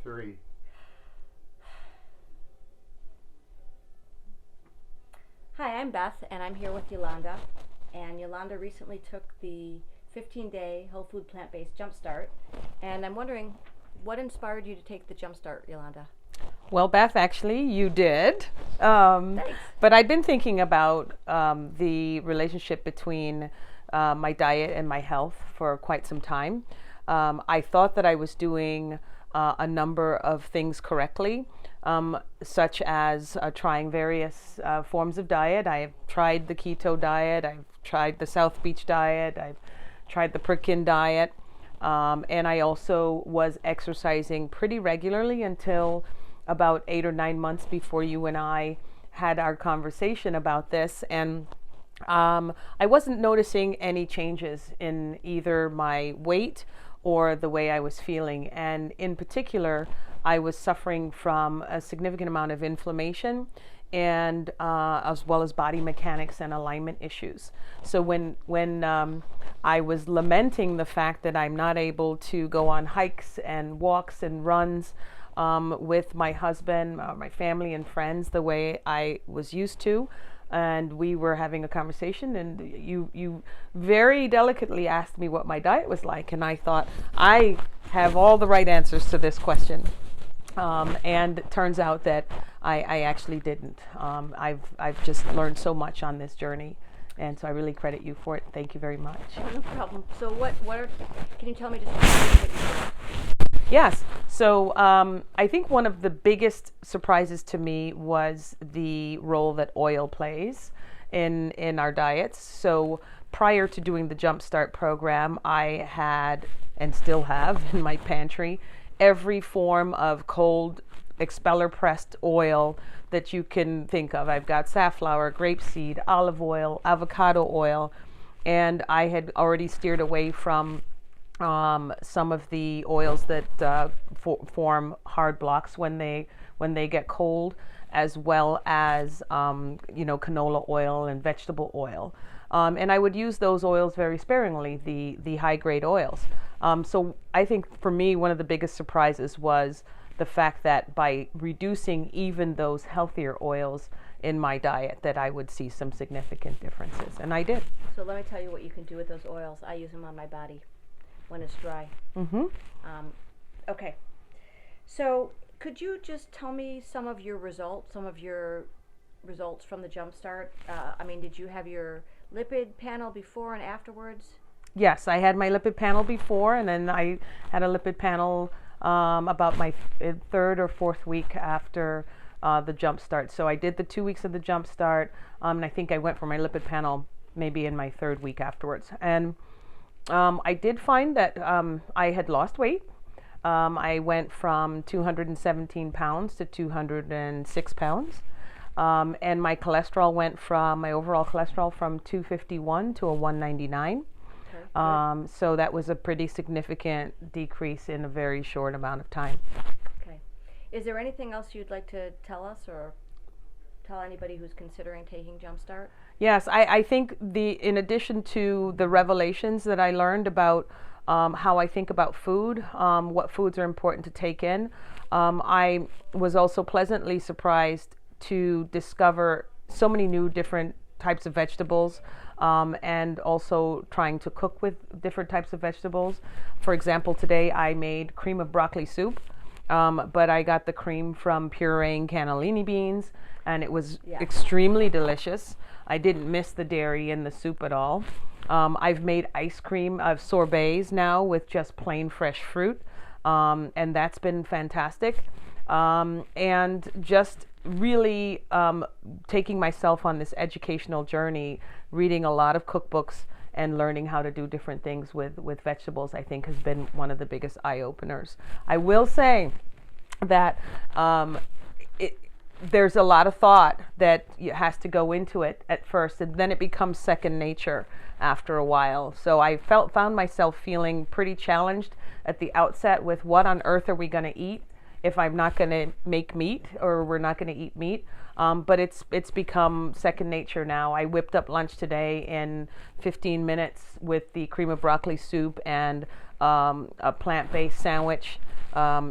3. Hi, I'm Beth, and I'm here with Yolanda. And Yolanda recently took the 15-day whole food plant-based Jumpstart. And I'm wondering, what inspired you to take the Jumpstart, Yolanda? Well, Beth, actually, you did. Thanks. But I'd been thinking about the relationship between my diet and my health for quite some time. I thought that I was doing a number of things correctly, such as trying various forms of diet. I've tried the keto diet, I've tried the South Beach diet, I've tried the Prickin diet, and I also was exercising pretty regularly until about 8 or 9 months before you and I had our conversation about this. And I wasn't noticing any changes in either my weight or the way I was feeling. And in particular, I was suffering from a significant amount of inflammation and as well as body mechanics and alignment issues. So when I was lamenting the fact that I'm not able to go on hikes and walks and runs with my husband, my family and friends the way I was used to, and we were having a conversation, and you very delicately asked me what my diet was like, and I thought, I have all the right answers to this question. And it turns out that I actually didn't. I've just learned so much on this journey, and so I really credit you for it. Thank you very much. Oh, no problem. So can you tell me just what you did? Yes. So I think one of the biggest surprises to me was the role that oil plays in our diets. So prior to doing the Jumpstart program, I had and still have in my pantry every form of cold expeller pressed oil that you can think of. I've got safflower, grapeseed, olive oil, avocado oil, and I had already steered away from some of the oils that form hard blocks when they get cold, as well as canola oil and vegetable oil, and I would use those oils very sparingly, the high grade oils. So I think for me one of the biggest surprises was the fact that by reducing even those healthier oils in my diet, that I would see some significant differences, and I did. So let me tell you what you can do with those oils. I use them on my body when it's dry. Mm-hmm. Okay. So could you just tell me some of your results from the Jumpstart? Did you have your lipid panel before and afterwards? Yes, I had my lipid panel before, and then I had a lipid panel about my third or fourth week after the Jumpstart. So I did the 2 weeks of the Jumpstart, and I think I went for my lipid panel maybe in my third week afterwards. And I did find that I had lost weight. I went from 217 pounds to 206 pounds. And my cholesterol went from, my overall cholesterol from 251 to a 199. Okay. So that was a pretty significant decrease in a very short amount of time. Okay. Is there anything else you'd like to tell us or tell anybody who's considering taking Jumpstart? Yes, I think in addition to the revelations that I learned about how I think about food, what foods are important to take in, I was also pleasantly surprised to discover so many new different types of vegetables, and also trying to cook with different types of vegetables. For example, today I made cream of broccoli soup, but I got the cream from pureeing cannellini beans, and it was extremely delicious. I didn't miss the dairy in the soup at all. I've made ice cream of sorbets now with just plain fresh fruit, and that's been fantastic. And just really taking myself on this educational journey, reading a lot of cookbooks and learning how to do different things with vegetables, I think has been one of the biggest eye-openers. I will say that there's a lot of thought that has to go into it at first, and then it becomes second nature after a while. So I found myself feeling pretty challenged at the outset with what on earth are we going to eat if I'm not going to make meat, or we're not going to eat meat. But it's become second nature now. I whipped up lunch today in 15 minutes with the cream of broccoli soup and a plant-based sandwich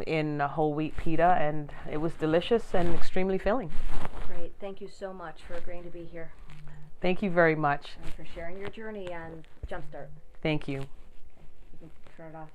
in a whole wheat pita, and it was delicious and extremely filling. Great. Thank you so much for agreeing to be here Thank you very much. and for sharing your journey on Jumpstart. Thank you. You can turn it off.